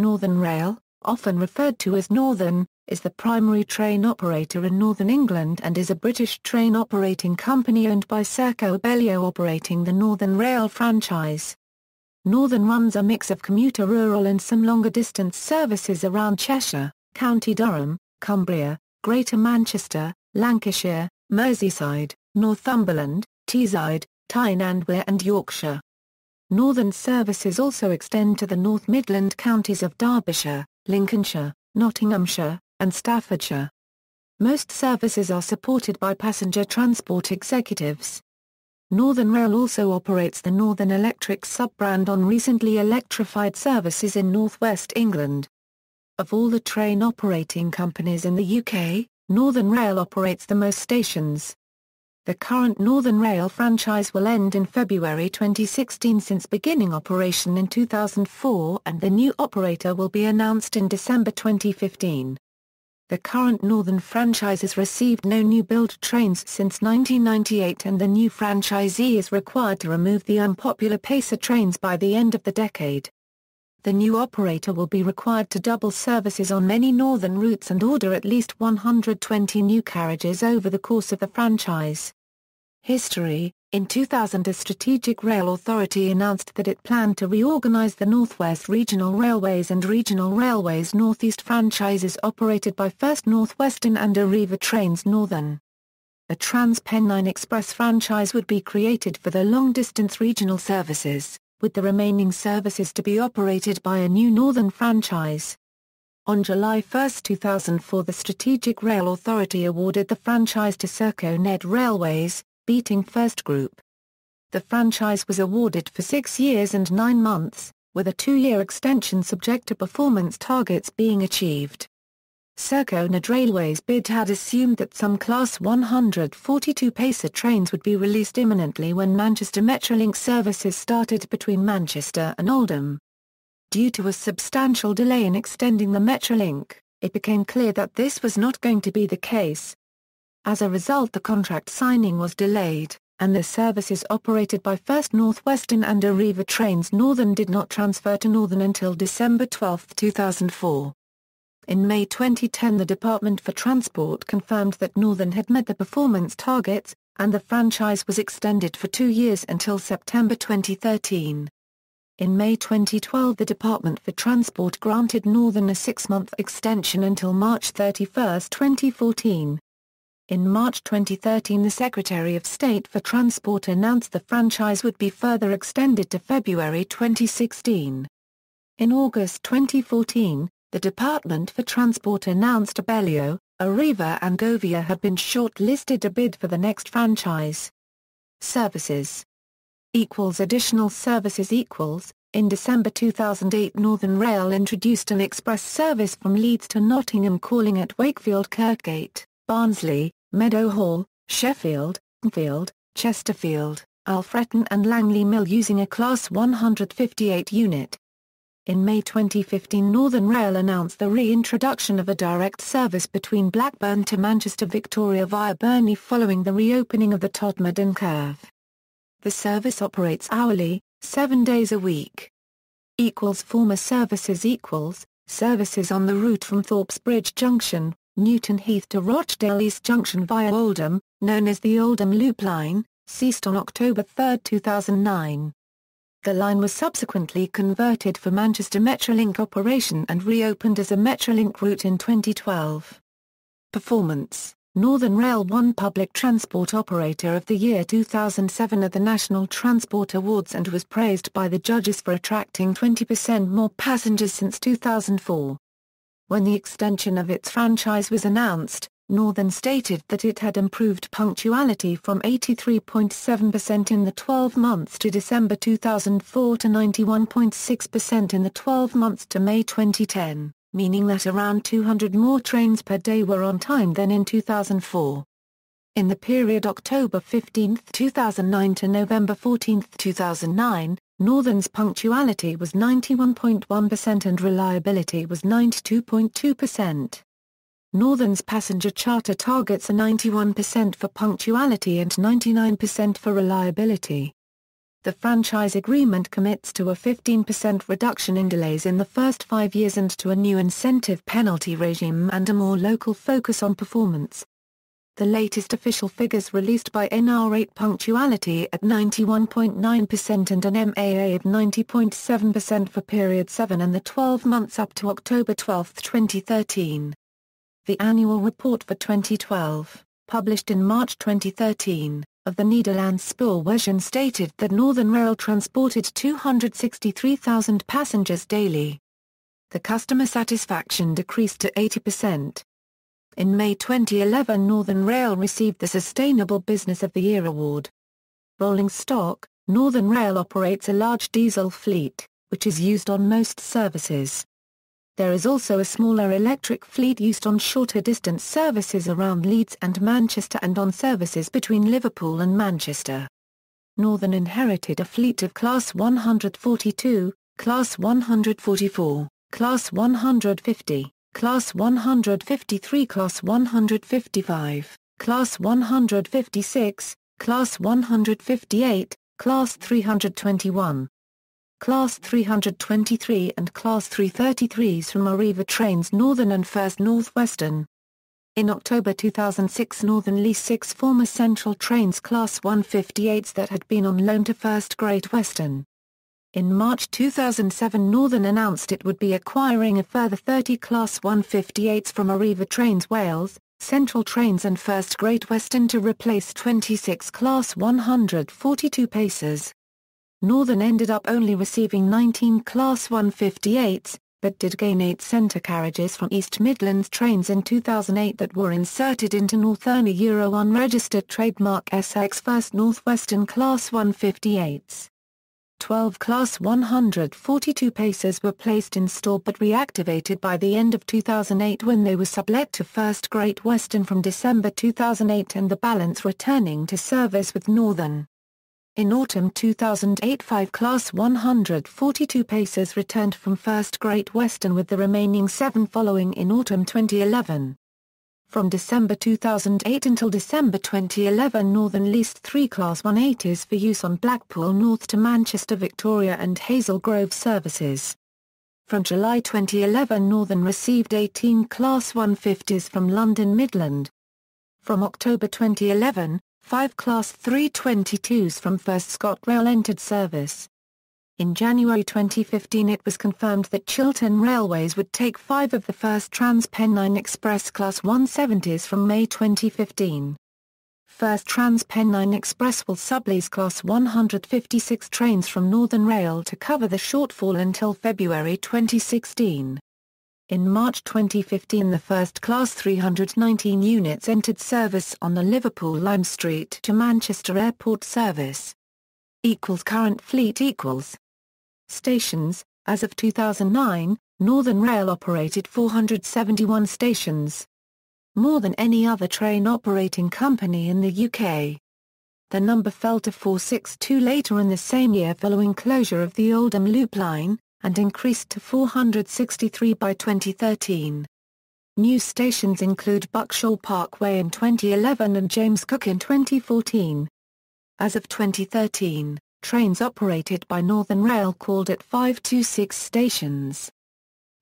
Northern Rail, often referred to as Northern, is the primary train operator in Northern England and is a British train operating company owned by Serco-Abellio operating the Northern Rail franchise. Northern runs a mix of commuter rural and some longer distance services around Cheshire, County Durham, Cumbria, Greater Manchester, Lancashire, Merseyside, Northumberland, Teesside, Tyne and Yorkshire. Northern services also extend to the North Midland counties of Derbyshire, Lincolnshire, Nottinghamshire, and Staffordshire. Most services are supported by passenger transport executives. Northern Rail also operates the Northern Electric sub-brand on recently electrified services in northwest England. Of all the train operating companies in the UK, Northern Rail operates the most stations. The current Northern Rail franchise will end in February 2016 since beginning operation in 2004, and the new operator will be announced in December 2015. The current Northern franchise has received no new build trains since 1998 and the new franchisee is required to remove the unpopular Pacer trains by the end of the decade. The new operator will be required to double services on many northern routes and order at least 120 new carriages over the course of the franchise. History: in 2000 a Strategic Rail Authority announced that it planned to reorganise the North West Regional Railways and Regional Railways North East franchises operated by First North Western and Arriva Trains Northern. A Trans-Pennine Express franchise would be created for the long-distance regional services, with the remaining services to be operated by a new Northern franchise. On July 1, 2004 the Strategic Rail Authority awarded the franchise to Serco-Ned Railways, beating First Group. The franchise was awarded for 6 years and 9 months, with a 2-year extension subject to performance targets being achieved. Serco-Ned Railways bid had assumed that some Class 142 Pacer trains would be released imminently when Manchester Metrolink services started between Manchester and Oldham. Due to a substantial delay in extending the Metrolink, it became clear that this was not going to be the case. As a result the contract signing was delayed, and the services operated by First North Western and Arriva Trains Northern did not transfer to Northern until December 12, 2004. In May 2010 the Department for Transport confirmed that Northern had met the performance targets, and the franchise was extended for 2 years until September 2013. In May 2012 the Department for Transport granted Northern a 6-month extension until March 31, 2014. In March 2013 the Secretary of State for Transport announced the franchise would be further extended to February 2016. In August 2014, the Department for Transport announced Abellio, Arriva and Govia had been shortlisted to bid for the next franchise. Services Additional services In December 2008 Northern Rail introduced an express service from Leeds to Nottingham calling at Wakefield Kirkgate, Barnsley, Meadowhall, Sheffield, Enfield, Chesterfield, Alfreton and Langley Mill using a Class 158 unit. In May 2015 Northern Rail announced the reintroduction of a direct service between Blackburn to Manchester Victoria via Burnley following the reopening of the Todmorden Curve. The service operates hourly, 7 days a week. Former services Services on the route from Thorpe's Bridge Junction, Newton Heath to Rochdale East Junction via Oldham, known as the Oldham Loop Line, ceased on October 3, 2009. The line was subsequently converted for Manchester Metrolink operation and reopened as a Metrolink route in 2012. Performance Northern Rail won Public Transport Operator of the Year 2007 at the National Transport Awards and was praised by the judges for attracting 20% more passengers since 2004. When the extension of its franchise was announced, Northern stated that it had improved punctuality from 83.7% in the 12 months to December 2004 to 91.6% in the 12 months to May 2010, meaning that around 200 more trains per day were on time than in 2004. In the period October 15, 2009 to November 14, 2009, Northern's punctuality was 91.1% and reliability was 92.2%. Northern's passenger charter targets are 91% for punctuality and 99% for reliability. The franchise agreement commits to a 15% reduction in delays in the first 5 years and to a new incentive penalty regime and a more local focus on performance. The latest official figures released by NR rate punctuality at 91.9% and an MAA of 90.7% for period 7 and the 12 months up to October 12, 2013. The annual report for 2012, published in March 2013, of the Nederlands Spoorwegen stated that Northern Rail transported 263,000 passengers daily. The customer satisfaction decreased to 80%. In May 2011, Northern Rail received the Sustainable Business of the Year award. Rolling stock, Northern Rail operates a large diesel fleet, which is used on most services. There is also a smaller electric fleet used on shorter distance services around Leeds and Manchester and on services between Liverpool and Manchester. Northern inherited a fleet of Class 142, Class 144, Class 150, Class 153, Class 155, Class 156, Class 158, Class 321, Class 323 and Class 333s from Arriva Trains Northern and First North Western. In October 2006, Northern leased 6 former Central Trains Class 158s that had been on loan to First Great Western. In March 2007, Northern announced it would be acquiring a further 30 Class 158s from Arriva Trains Wales, Central Trains and First Great Western to replace 26 Class 142 Pacers. Northern ended up only receiving 19 Class 158s, but did gain 8 centre carriages from East Midlands trains in 2008 that were inserted into Northern Euro unregistered trademark SX First North Western Class 158s. 12 Class 142 Pacers were placed in store but reactivated by the end of 2008 when they were sublet to First Great Western from December 2008 and the balance returning to service with Northern. In autumn 2008, 5 Class 142 Pacers returned from First Great Western with the remaining 7 following in autumn 2011. From December 2008 until December 2011, Northern leased 3 Class 180s for use on Blackpool North to Manchester Victoria and Hazel Grove services. From July 2011, Northern received 18 Class 150s from London Midland. From October 2011, 5 Class 322s from First ScotRail entered service. In January 2015 it was confirmed that Chiltern Railways would take 5 of the first Trans-Pennine Express Class 170s from May 2015. First Trans-Pennine Express will sublease Class 156 trains from Northern Rail to cover the shortfall until February 2016. In March 2015 the first Class 319 units entered service on the Liverpool Lime Street to Manchester Airport service. Current fleet equals. Stations. As of 2009, Northern Rail operated 471 stations. More than any other train operating company in the UK. The number fell to 462 later in the same year following closure of the Oldham Loop line, and increased to 463 by 2013. New stations include Buckshaw Parkway in 2011 and James Cook in 2014. As of 2013, trains operated by Northern Rail called at 526 stations.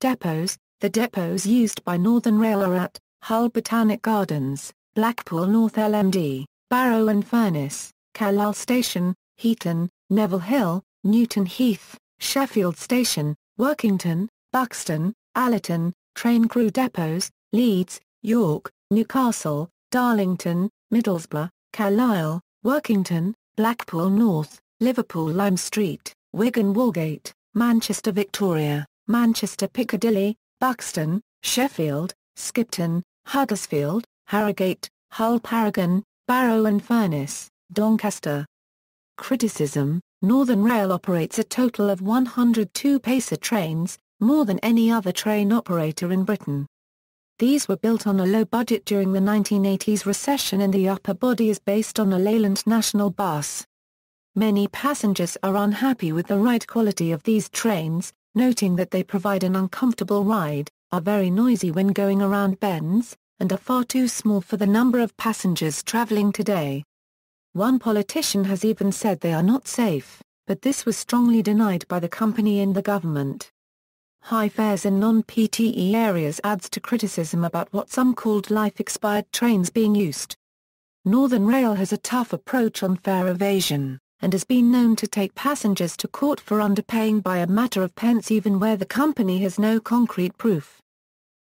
Depots. The depots used by Northern Rail are at Hull Botanic Gardens, Blackpool North LMD, Barrow and Furness, Carlisle Station, Heaton, Neville Hill, Newton Heath, Sheffield Station, Workington, Buxton, Allerton, Train Crew Depots, Leeds, York, Newcastle, Darlington, Middlesbrough, Carlisle, Workington, Blackpool North, Liverpool Lime Street, Wigan Woolgate, Manchester Victoria, Manchester Piccadilly, Buxton, Sheffield, Skipton, Huddersfield, Harrogate, Hull Paragon, Barrow and Furness, Doncaster. Criticism. Northern Rail operates a total of 102 Pacer trains, more than any other train operator in Britain. These were built on a low budget during the 1980s recession and the upper body is based on a Leyland National bus. Many passengers are unhappy with the ride quality of these trains, noting that they provide an uncomfortable ride, are very noisy when going around bends, and are far too small for the number of passengers travelling today. One politician has even said they are not safe. but this was strongly denied by the company and the government. High fares in non-PTE areas adds to criticism about what some called life-expired trains being used. Northern Rail has a tough approach on fare evasion, and has been known to take passengers to court for underpaying by a matter of pence even where the company has no concrete proof.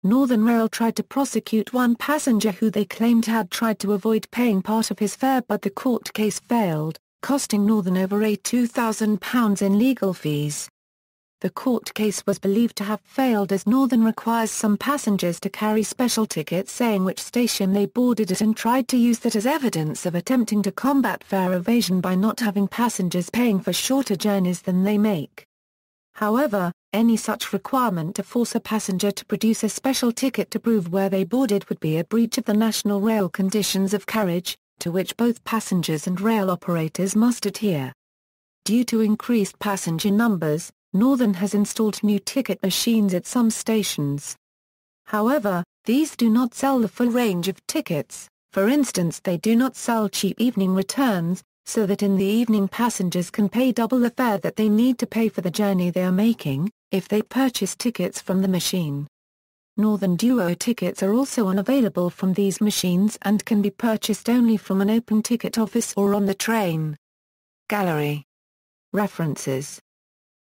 Northern Rail tried to prosecute one passenger who they claimed had tried to avoid paying part of his fare, but the court case failed, costing Northern over £2,000 in legal fees. The court case was believed to have failed as Northern requires some passengers to carry special tickets saying which station they boarded at and tried to use that as evidence of attempting to combat fare evasion by not having passengers paying for shorter journeys than they make. However, any such requirement to force a passenger to produce a special ticket to prove where they boarded would be a breach of the National Rail Conditions of Carriage, to which both passengers and rail operators must adhere. Due to increased passenger numbers, Northern has installed new ticket machines at some stations. However, these do not sell the full range of tickets. For instance, they do not sell cheap evening returns, so that in the evening passengers can pay double the fare that they need to pay for the journey they are making, if they purchase tickets from the machine. Northern Duo tickets are also unavailable from these machines and can be purchased only from an open ticket office or on the train. Gallery. References.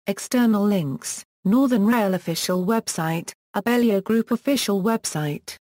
External links: Northern Rail official website, Abellio Group official website.